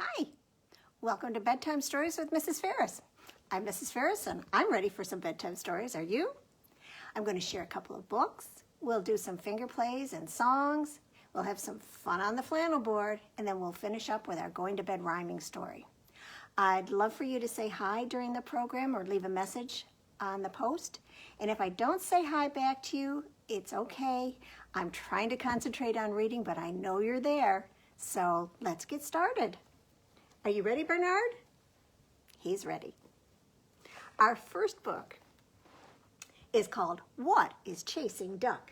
Hi, welcome to Bedtime Stories with Mrs. Ferris. I'm Mrs. Ferris and I'm ready for some bedtime stories. Are you? I'm going to share a couple of books. We'll do some finger plays and songs. We'll have some fun on the flannel board, and then we'll finish up with our going to bed rhyming story. I'd love for you to say hi during the program or leave a message on the post. And if I don't say hi back to you, it's okay. I'm trying to concentrate on reading, but I know you're there. So let's get started. Are you ready, Bernard? He's ready. Our first book is called What is Chasing Duck?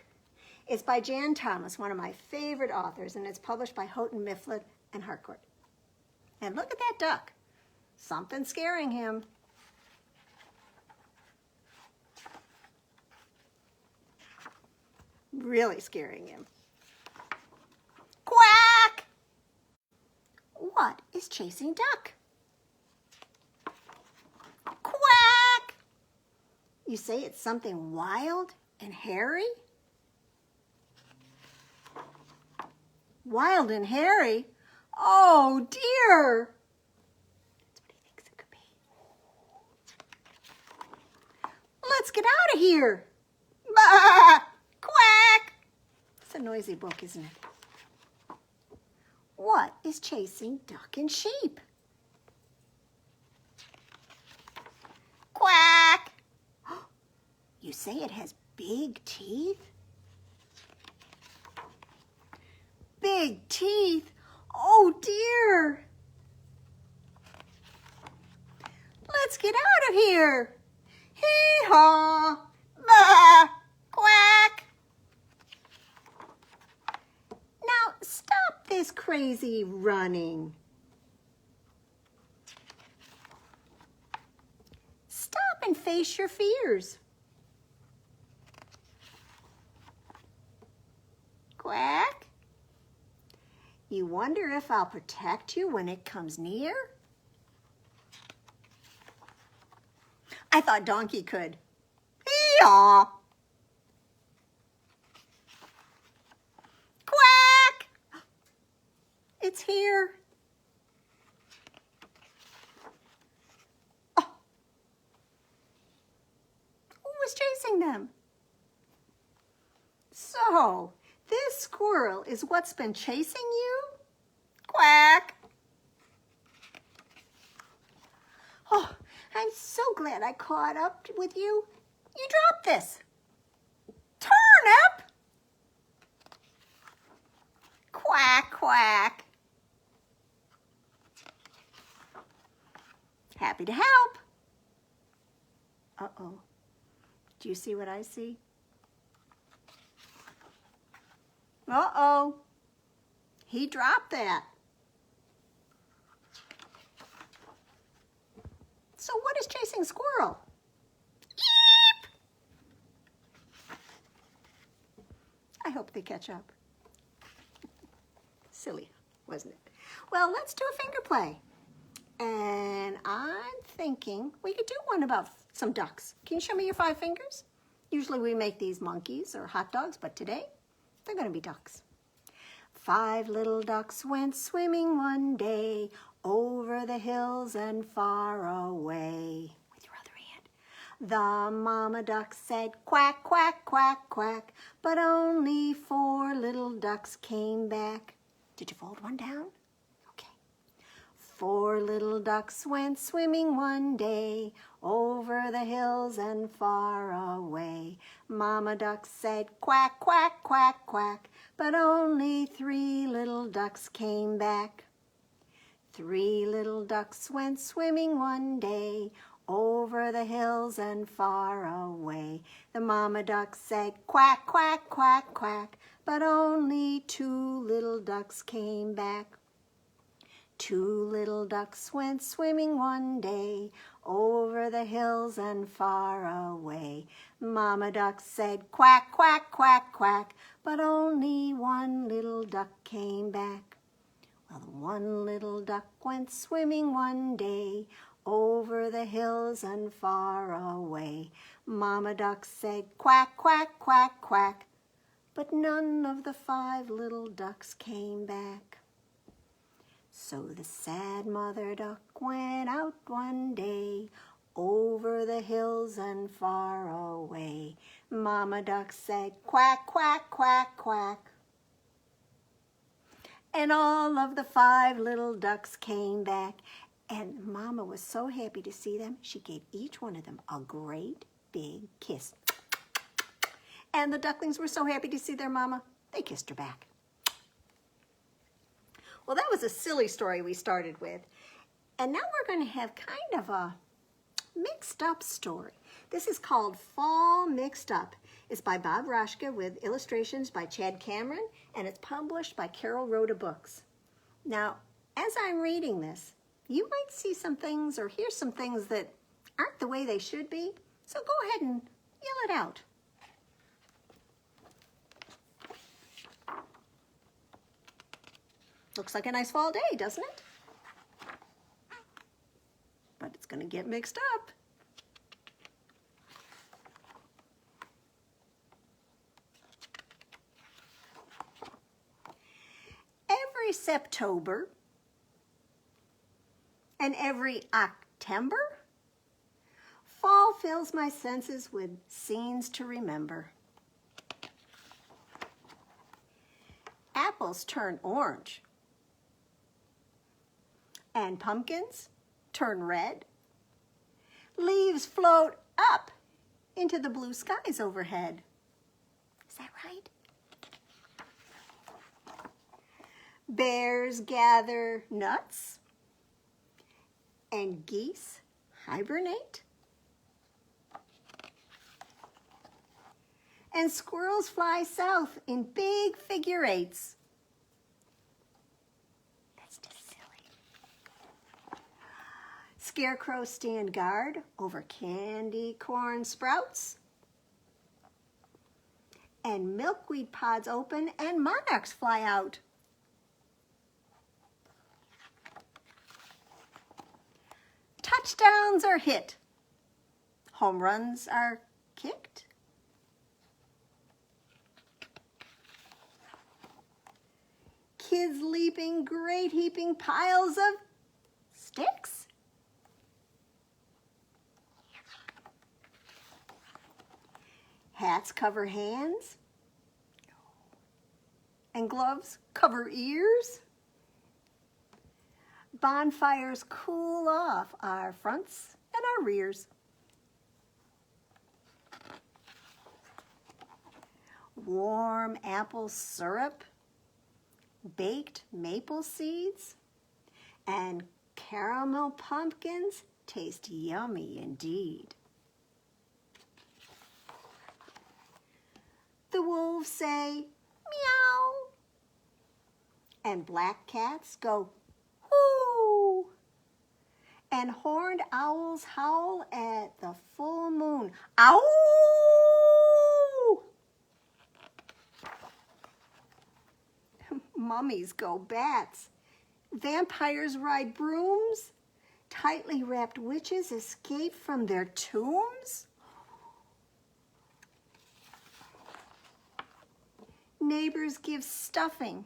It's by Jan Thomas, one of my favorite authors, and it's published by Houghton, Mifflin, and Harcourt. And look at that duck. Something's scaring him. Really scaring him. Quack! What is chasing duck? Quack! You say it's something wild and hairy? Wild and hairy? Oh dear! That's what he thinks it could be. Let's get out of here! Bah! Quack! It's a noisy book, isn't it? What is chasing duck and sheep? Quack! You say it has big teeth? Big teeth? Oh dear! Let's get out of here! Hee-haw! Bah! Quack! Now stop this crazy running. Stop and face your fears. Quack. You wonder if I'll protect you when it comes near? I thought donkey could. Hee-haw! Quack! It's here. Oh. Who was chasing them? So, this squirrel is what's been chasing you? Quack! Oh, I'm so glad I caught up with you. You dropped this. Turnip! Quack, quack. Happy to help. Uh-oh. Do you see what I see? Uh-oh. He dropped that. So what is chasing squirrel? Eep! I hope they catch up. Silly, wasn't it? Well, let's do a finger play. And I'm thinking we could do one about some ducks. Can you show me your 5 fingers? Usually we make these monkeys or hot dogs, but today they're going to be ducks. 5 little ducks went swimming one day over the hills and far away. With your other hand. The mama duck said quack, quack, quack, quack, but only 4 little ducks came back. Did you fold one down? Okay. 4 little ducks went swimming one day over the hills and far away. Mama duck said quack, quack, quack, quack, but only 3 little ducks came back. 3 little ducks went swimming one day over the hills and far away. The mama duck said quack, quack, quack, quack, but only 2 little ducks came back. 2 little ducks went swimming one day over the hills and far away. Mama duck said quack, quack, quack, quack, but only 1 little duck came back. Well, 1 little duck went swimming one day over the hills and far away. Mama duck said quack, quack, quack, quack, but none of the 5 little ducks came back. So the sad mother duck went out one day, over the hills and far away. Mama duck said, quack, quack, quack, quack. And all of the 5 little ducks came back. And Mama was so happy to see them, she gave each one of them a great big kiss. And the ducklings were so happy to see their mama, they kissed her back. Well, that was a silly story we started with. And now we're going to have kind of a mixed up story. This is called Fall Mixed Up. It's by Bob Raczka with illustrations by Chad Cameron, and it's published by Carolrhoda Books. Now, as I'm reading this, you might see some things or hear some things that aren't the way they should be, so go ahead and yell it out. Looks like a nice fall day, doesn't it? But it's going to get mixed up. Every Septober and every October, fall fills my senses with scenes to remember. Apples turn orange, and pumpkins turn red. Leaves float up into the blue skies overhead. Is that right? Bears gather nuts, and geese hibernate. And squirrels fly south in big figure 8s. That's just silly. Scarecrows stand guard over candy corn sprouts. And milkweed pods open and monarchs fly out. Touchdowns are hit. Home runs are kicked. Kids leaping great heaping piles of sticks. Hats cover hands. And gloves cover ears. Bonfires cool off our fronts and our rears. Warm apple syrup, baked maple seeds, and caramel pumpkins taste yummy indeed. The wolves say, meow, and black cats go, hoo, and horned owls howl at the full moon, ow! Mummies go bats, vampires ride brooms, tightly wrapped witches escape from their tombs. Neighbors give stuffing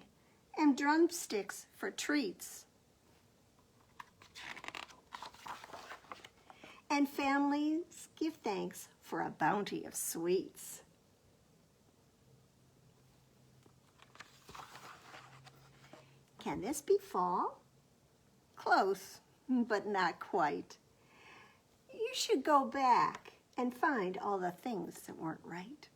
and drumsticks for treats. And families give thanks for a bounty of sweets. Can this be fall? Close, but not quite. You should go back and find all the things that weren't right.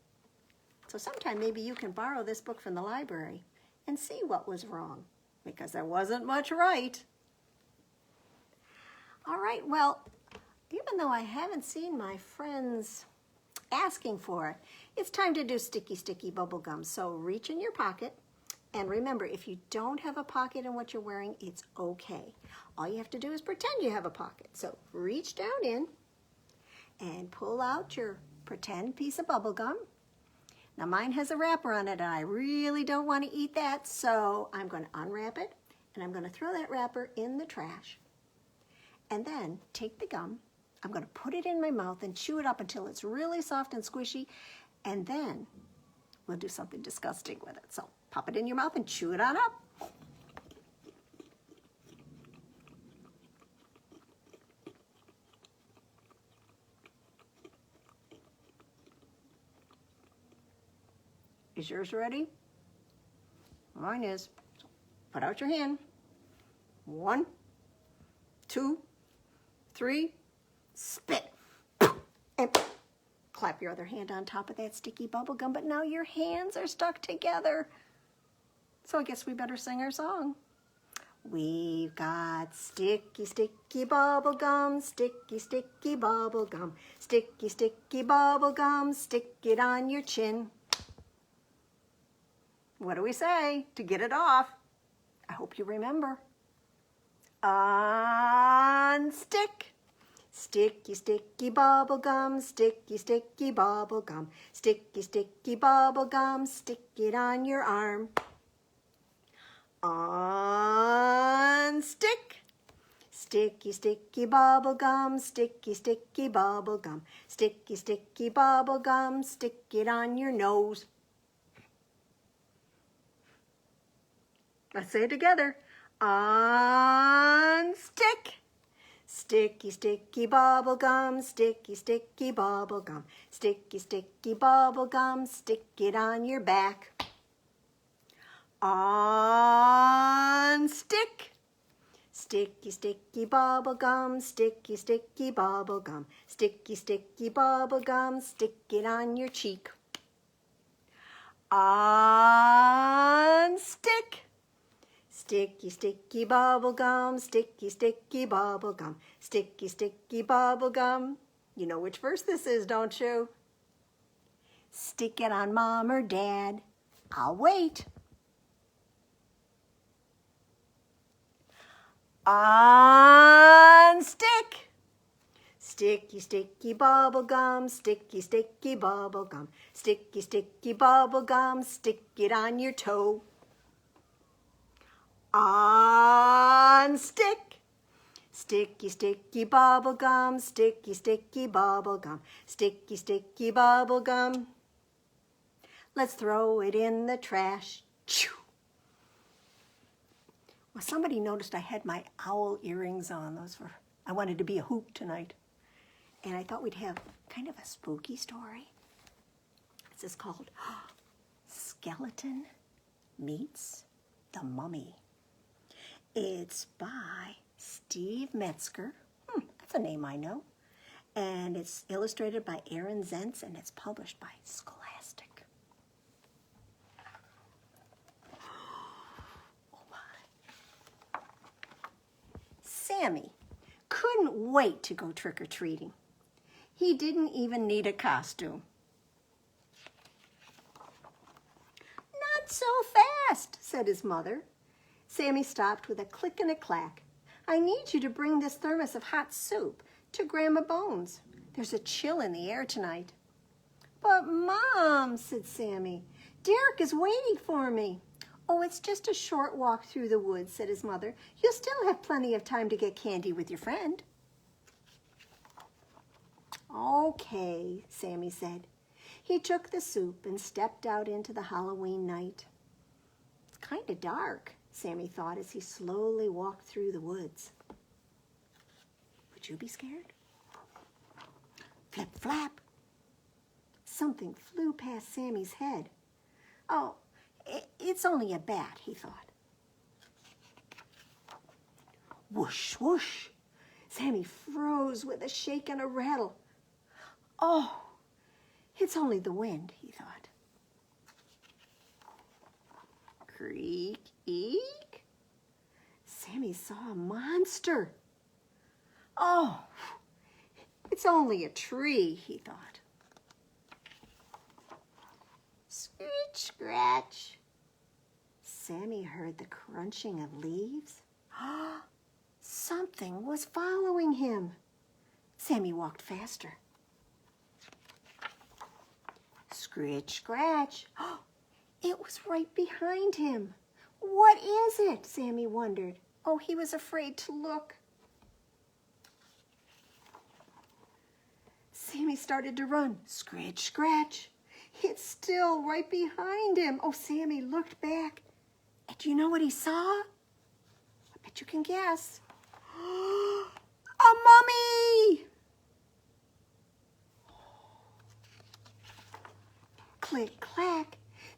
So sometime maybe you can borrow this book from the library and see what was wrong, because there wasn't much right. All right, well, even though I haven't seen my friends asking for it, it's time to do sticky, sticky bubble gum. So reach in your pocket. And remember, if you don't have a pocket in what you're wearing, it's okay. All you have to do is pretend you have a pocket. So reach down in and pull out your pretend piece of bubble gum. Now mine has a wrapper on it and I really don't want to eat that, so I'm going to unwrap it and I'm going to throw that wrapper in the trash. And then take the gum, I'm going to put it in my mouth and chew it up until it's really soft and squishy, and then we'll do something disgusting with it. So pop it in your mouth and chew it on up. Is yours ready? Mine is. Put out your hand. 1, 2, 3, spit. And clap your other hand on top of that sticky bubble gum, but now your hands are stuck together. So I guess we better sing our song. We've got sticky, sticky bubble gum, sticky, sticky bubble gum, sticky, sticky bubble gum, stick it on your chin. What do we say to get it off? I hope you remember. Unstick. Sticky, sticky bubble gum, sticky, sticky bubble gum, sticky, sticky bubble gum, stick it on your arm. Unstick. Sticky, sticky bubble gum, sticky, sticky bubble gum, sticky, sticky bubble gum, stick it on your nose. Let's say it together. Unstick. Sticky, sticky bubble gum, sticky, sticky bubble gum, sticky, sticky bubble gum, stick it on your back. Unstick. Sticky, sticky bubble gum, sticky, sticky bubble gum, sticky, sticky bubble gum, stick it on your cheek. Unstick. Sticky, sticky bubble gum, sticky, sticky bubble gum, sticky, sticky bubble gum. You know which verse this is, don't you? Stick it on Mom or Dad. I'll wait. Unstick. Sticky, sticky bubble gum, sticky, sticky bubble gum, sticky, sticky bubble gum, stick it on your toe. Unstick. Sticky, sticky bubble gum, sticky, sticky bubble gum, sticky, sticky bubble gum. Let's throw it in the trash. Choo. Well, somebody noticed I had my owl earrings on. I wanted to be a hoop tonight. And I thought we'd have kind of a spooky story. This is called Skeleton Meets the Mummy. It's by Steve Metzger. That's a name I know. And it's illustrated by Aaron Zentz, and it's published by Scholastic. Oh my. Sammy couldn't wait to go trick-or-treating. He didn't even need a costume. Not so fast, said his mother. Sammy stopped with a click and a clack. I need you to bring this thermos of hot soup to Grandma Bones. There's a chill in the air tonight. But Mom, said Sammy, Derek is waiting for me. Oh, it's just a short walk through the woods, said his mother. You'll still have plenty of time to get candy with your friend. Okay, Sammy said. He took the soup and stepped out into the Halloween night. It's kind of dark, Sammy thought as he slowly walked through the woods. Would you be scared? Flip, flap. Something flew past Sammy's head. Oh, it's only a bat, he thought. Whoosh, whoosh. Sammy froze with a shake and a rattle. Oh, it's only the wind, he thought. Creak, eek. Sammy saw a monster. Oh, it's only a tree, he thought. Screech, scratch. Sammy heard the crunching of leaves. Something was following him. Sammy walked faster. Scritch, scratch. It was right behind him. What is it? Sammy wondered. Oh, he was afraid to look. Sammy started to run. Scratch, scratch. It's still right behind him. Oh, Sammy looked back. And do you know what he saw? I bet you can guess. A mummy! Click, clack.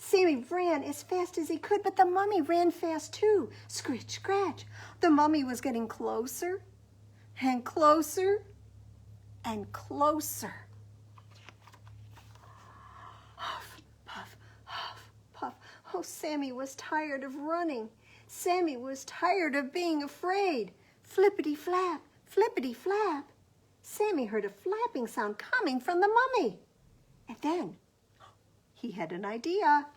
Sammy ran as fast as he could, but the mummy ran fast too. Scritch, scratch. The mummy was getting closer and closer and closer. Huff, puff, huff, puff. Oh, Sammy was tired of running. Sammy was tired of being afraid. Flippity flap, flippity flap. Sammy heard a flapping sound coming from the mummy. And then he had an idea.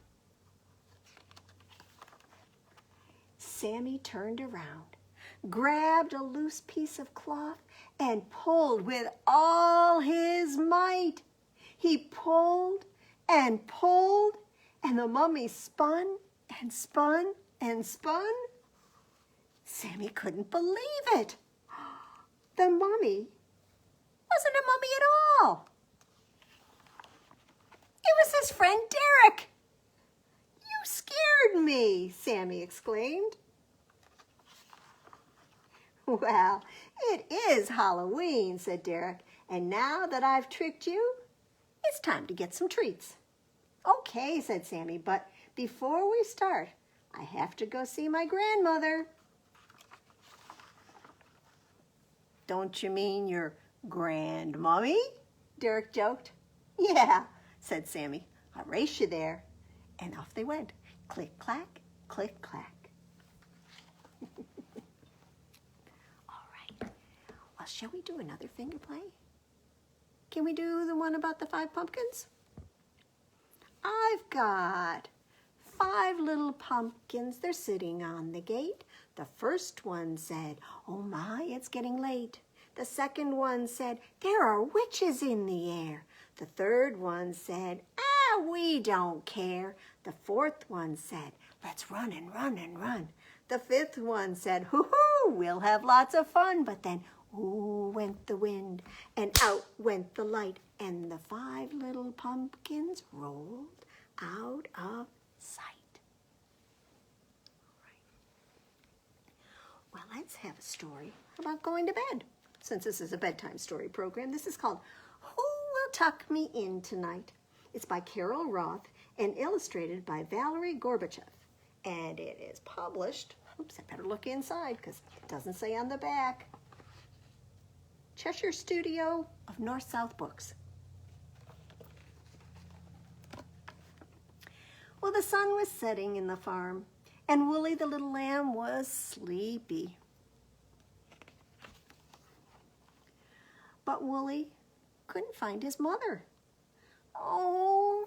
Sammy turned around, grabbed a loose piece of cloth, and pulled with all his might. He pulled and pulled, and the mummy spun and spun and spun. Sammy couldn't believe it. The mummy wasn't a mummy at all. It was his friend Derek. You scared me, Sammy exclaimed. Well, it is Halloween, said Derek, and now that I've tricked you, it's time to get some treats. Okay, said Sammy, but before we start, I have to go see my grandmother. Don't you mean your grandmummy? Derek joked. Yeah, said Sammy. I'll race you there. And off they went. Click, clack, click, clack. All right. Well, shall we do another finger play? Can we do the one about the 5 pumpkins? I've got 5 little pumpkins. They're sitting on the gate. The first one said, oh my, it's getting late. The second one said, there are witches in the air. The third one said, we don't care. The fourth one said, let's run and run and run. The fifth one said, hoo-hoo, we'll have lots of fun. But then, ooh, went the wind, and out went the light, and the 5 little pumpkins rolled out of sight. Well, let's have a story about going to bed. Since this is a bedtime story program, this is called Who Will Tuck Me In Tonight? It's by Carolrhoda and illustrated by Valerie Gorbachev. And it is published, oops, I better look inside because it doesn't say on the back, Cheshire Studio of North-South Books. Well, the sun was setting in the farm, and Wooly the little lamb was sleepy. But Wooly couldn't find his mother. Oh,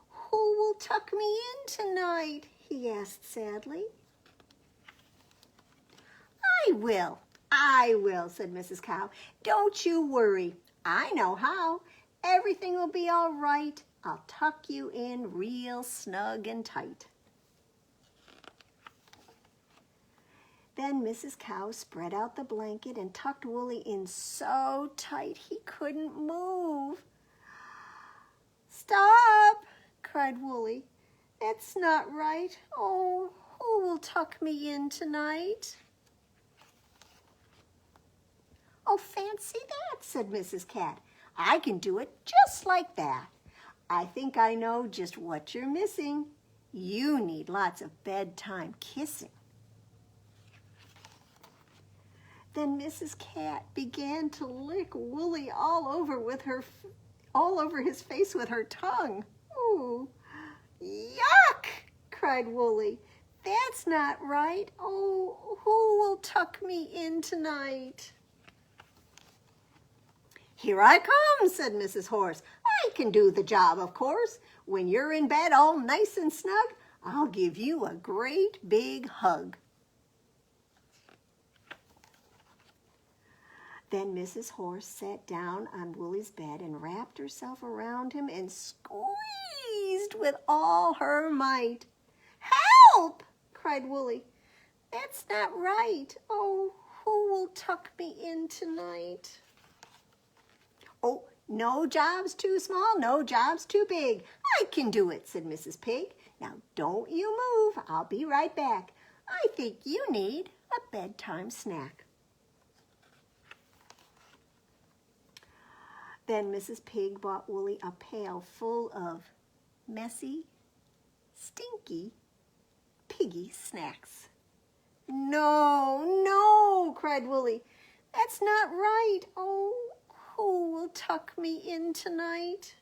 who will tuck me in tonight? He asked sadly. I will, said Mrs. Cow. Don't you worry. I know how. Everything will be all right. I'll tuck you in real snug and tight. Then Mrs. Cow spread out the blanket and tucked Wooly in so tight he couldn't move. Stop, cried Wooly. That's not right. Oh, who will tuck me in tonight? Oh, fancy that, said Mrs. Cat. I can do it just like that. I think I know just what you're missing. You need lots of bedtime kissing. Then Mrs. Cat began to lick Wooly all over his face with her tongue. Ooh, yuck, cried Wooly. That's not right. Oh, who will tuck me in tonight? Here I come, said Mrs. Horse. I can do the job, of course. When you're in bed all nice and snug, I'll give you a great big hug. Then Mrs. Horse sat down on Wooly's bed and wrapped herself around him and squeezed with all her might. Help! Cried Wooly. That's not right. Oh, who will tuck me in tonight? Oh, no job's too small, no job's too big. I can do it, said Mrs. Pig. Now don't you move. I'll be right back. I think you need a bedtime snack. Then Mrs. Pig bought Wooly a pail full of messy, stinky piggy snacks. No, no, cried Woolly. That's not right. Oh, who will tuck me in tonight?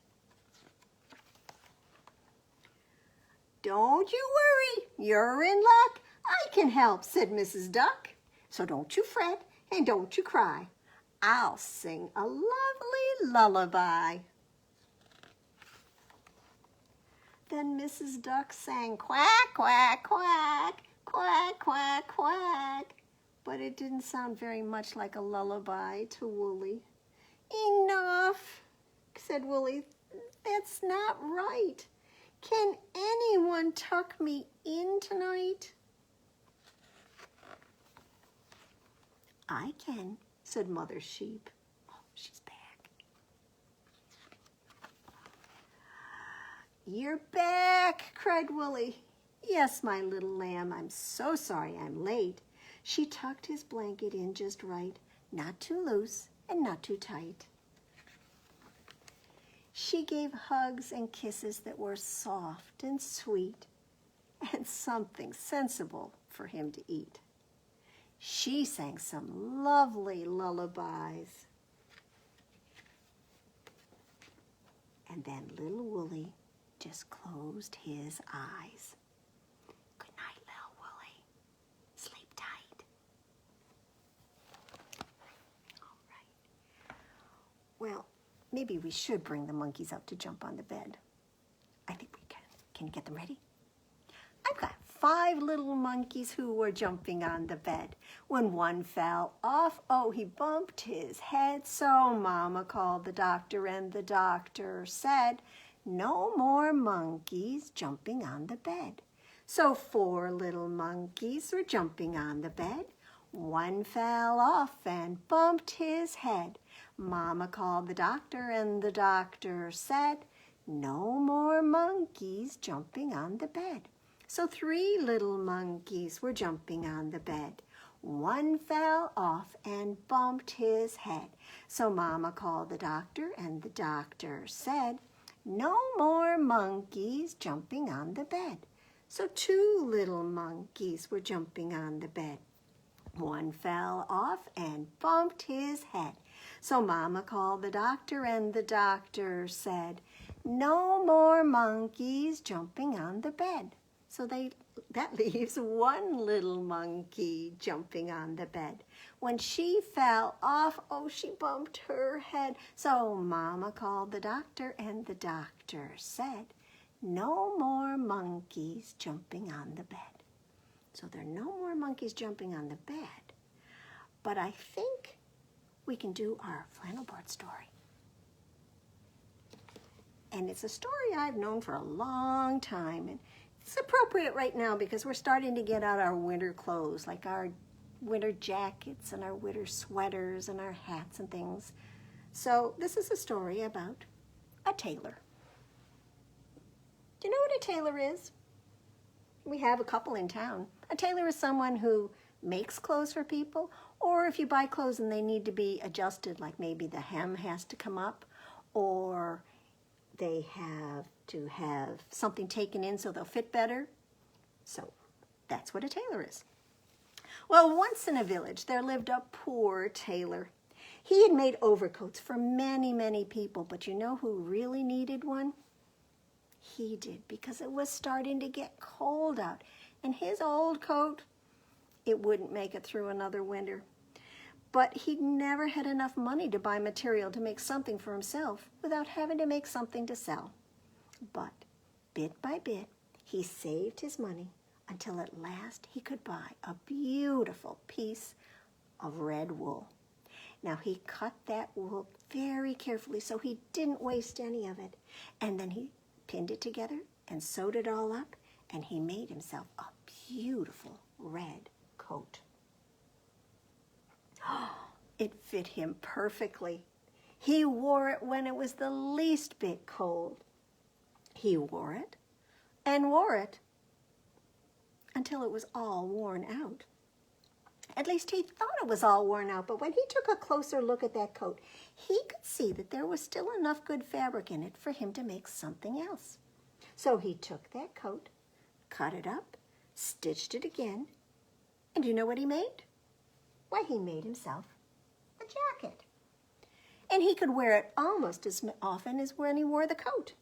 Don't you worry, you're in luck. I can help, said Mrs. Duck. So don't you fret and don't you cry. I'll sing a lovely lullaby. Then Mrs. Duck sang quack, quack, quack, quack, quack, quack. But it didn't sound very much like a lullaby to Woolly. Enough, said Woolly. That's not right. Can anyone tuck me in tonight? I can, said Mother Sheep. Oh, she's back. You're back, cried Woolly. Yes, my little lamb, I'm so sorry I'm late. She tucked his blanket in just right, not too loose and not too tight. She gave hugs and kisses that were soft and sweet and something sensible for him to eat. She sang some lovely lullabies. And then little Woolly just closed his eyes. Good night, little Woolly. Sleep tight. All right. Well, maybe we should bring the monkeys up to jump on the bed. I think we can. Can you get them ready? I've got 5 little monkeys who were jumping on the bed. When one fell off, oh, he bumped his head. So Mama called the doctor, and the doctor said, no more monkeys jumping on the bed. So 4 little monkeys were jumping on the bed. One fell off and bumped his head. Mama called the doctor, and the doctor said, no more monkeys jumping on the bed. So 3 little monkeys were jumping on the bed. One fell off and bumped his head. So Mama called the doctor, and the doctor said, no more monkeys jumping on the bed. So 2 little monkeys were jumping on the bed. One fell off and bumped his head. So Mama called the doctor, and the doctor said, no more monkeys jumping on the bed. So that leaves 1 little monkey jumping on the bed. When she fell off, oh, she bumped her head. So Mama called the doctor, and the doctor said, no more monkeys jumping on the bed. So there are no more monkeys jumping on the bed. But I think we can do our flannel board story. And it's a story I've known for a long time. And it's appropriate right now because we're starting to get out our winter clothes, like our winter jackets and our winter sweaters and our hats and things. So this is a story about a tailor. Do you know what a tailor is? We have a couple in town. A tailor is someone who makes clothes for people, or if you buy clothes and they need to be adjusted, like maybe the hem has to come up, or they have to have something taken in so they'll fit better. So that's what a tailor is. Well, once in a village, there lived a poor tailor. He had made overcoats for many, many people, but you know who really needed one? He did, because it was starting to get cold out, and his old coat, it wouldn't make it through another winter. But he never had enough money to buy material to make something for himself without having to make something to sell. But bit by bit, he saved his money until at last he could buy a beautiful piece of red wool. Now he cut that wool very carefully so he didn't waste any of it. And then he pinned it together and sewed it all up, and he made himself a beautiful red coat. It fit him perfectly. He wore it when it was the least bit cold. He wore it and wore it until it was all worn out. At least he thought it was all worn out, but when he took a closer look at that coat, he could see that there was still enough good fabric in it for him to make something else. So he took that coat, cut it up, stitched it again, and you know what he made? Why, he made himself a jacket. And he could wear it almost as often as when he wore the coat.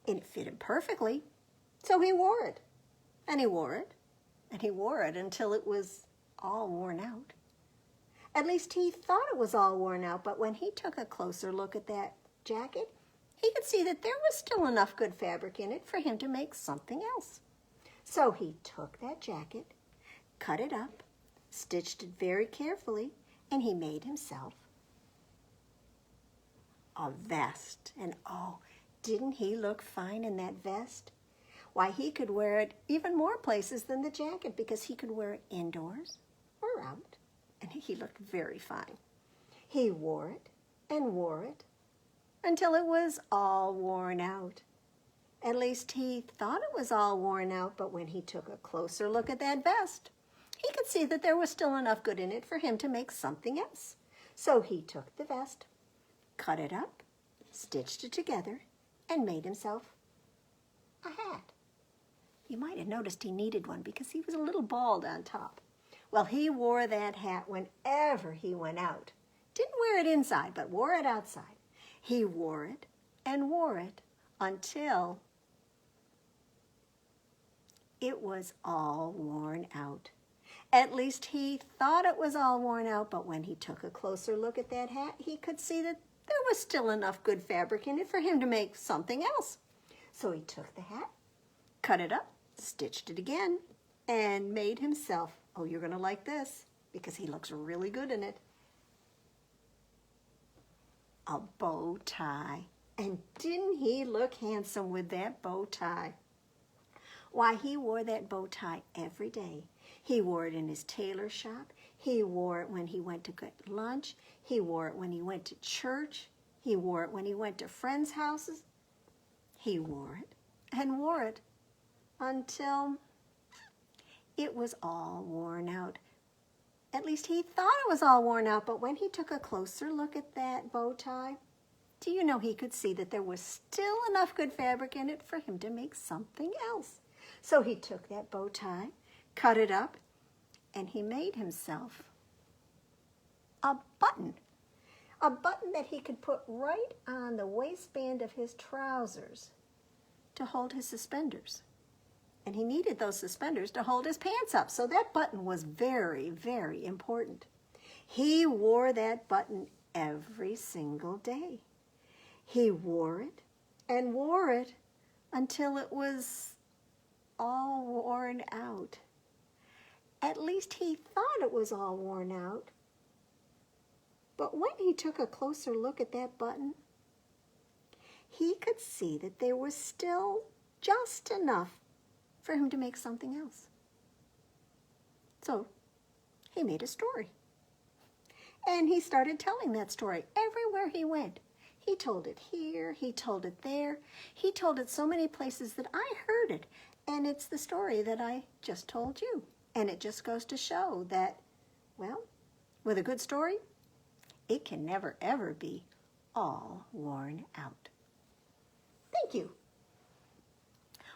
And it fit him perfectly, so he wore it. And he wore it, and he wore it until it was all worn out. At least he thought it was all worn out, but when he took a closer look at that jacket, he could see that there was still enough good fabric in it for him to make something else. So he took that jacket, cut it up, stitched it very carefully, and he made himself a vest. And oh, didn't he look fine in that vest? Why, he could wear it even more places than the jacket because he could wear it indoors or out, and he looked very fine. He wore it and wore it until it was all worn out. At least he thought it was all worn out, but when he took a closer look at that vest, he could see that there was still enough good in it for him to make something else. So he took the vest, cut it up, stitched it together, and made himself a hat. You might have noticed he needed one because he was a little bald on top. Well, he wore that hat whenever he went out. Didn't wear it inside, but wore it outside. He wore it and wore it until it was all worn out. At least he thought it was all worn out, but when he took a closer look at that hat, he could see that there was still enough good fabric in it for him to make something else. So he took the hat, cut it up, stitched it again, and made himself, oh, you're going to like this because he looks really good in it, a bow tie. And didn't he look handsome with that bow tie? Why, he wore that bow tie every day. He wore it in his tailor shop. He wore it when he went to get lunch. He wore it when he went to church. He wore it when he went to friends' houses. He wore it and wore it until it was all worn out. At least he thought it was all worn out, but when he took a closer look at that bow tie, do you know he could see that there was still enough good fabric in it for him to make something else. So he took that bow tie, cut it up, and he made himself a button. A button that he could put right on the waistband of his trousers to hold his suspenders. And he needed those suspenders to hold his pants up. So that button was very, very important. He wore that button every single day. He wore it and wore it until it was all worn out. At least he thought it was all worn out. But when he took a closer look at that button, he could see that there was still just enough for him to make something else. So he made a story. And he started telling that story everywhere he went. He told it here, he told it there. He told it so many places that I heard it. And it's the story that I just told you. And it just goes to show that, well, with a good story, it can never, ever be all worn out. Thank you.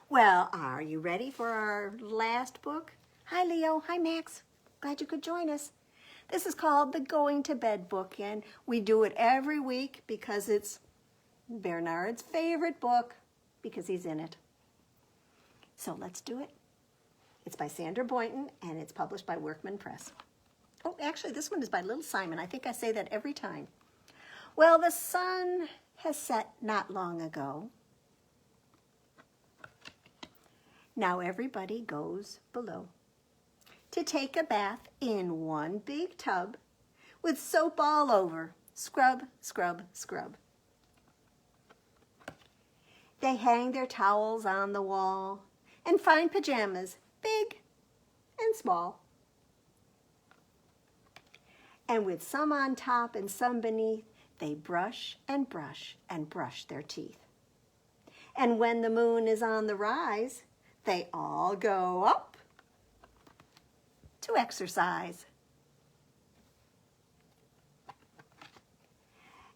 Well, are you ready for our last book? Hi, Leo. Hi, Max. Glad you could join us. This is called the Going to Bed book, and we do it every week because it's Bernard's favorite book because he's in it. So let's do it. It's by Sandra Boynton, and it's published by Workman Press. Oh, actually, this one is by Little Simon. I think I say that every time. Well, the sun has set not long ago. Now everybody goes below to take a bath in one big tub with soap all over. Scrub, scrub, scrub. They hang their towels on the wall and find pajamas, big and small. And with some on top and some beneath, they brush and brush and brush their teeth. And when the moon is on the rise, they all go up to exercise.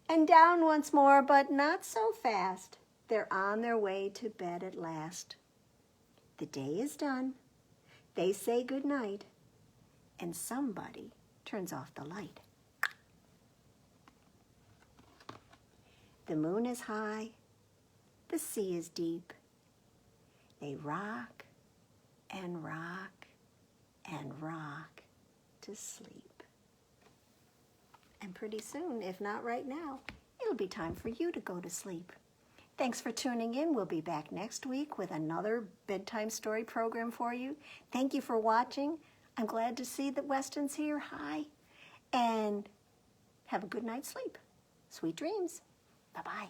And down once more, but not so fast. They're on their way to bed at last. The day is done. They say good night, and somebody turns off the light. The moon is high, the sea is deep. They rock and rock and rock to sleep. And pretty soon, if not right now, it'll be time for you to go to sleep. Thanks for tuning in. We'll be back next week with another bedtime story program for you. Thank you for watching. I'm glad to see that Weston's here. Hi. And have a good night's sleep. Sweet dreams. Bye-bye.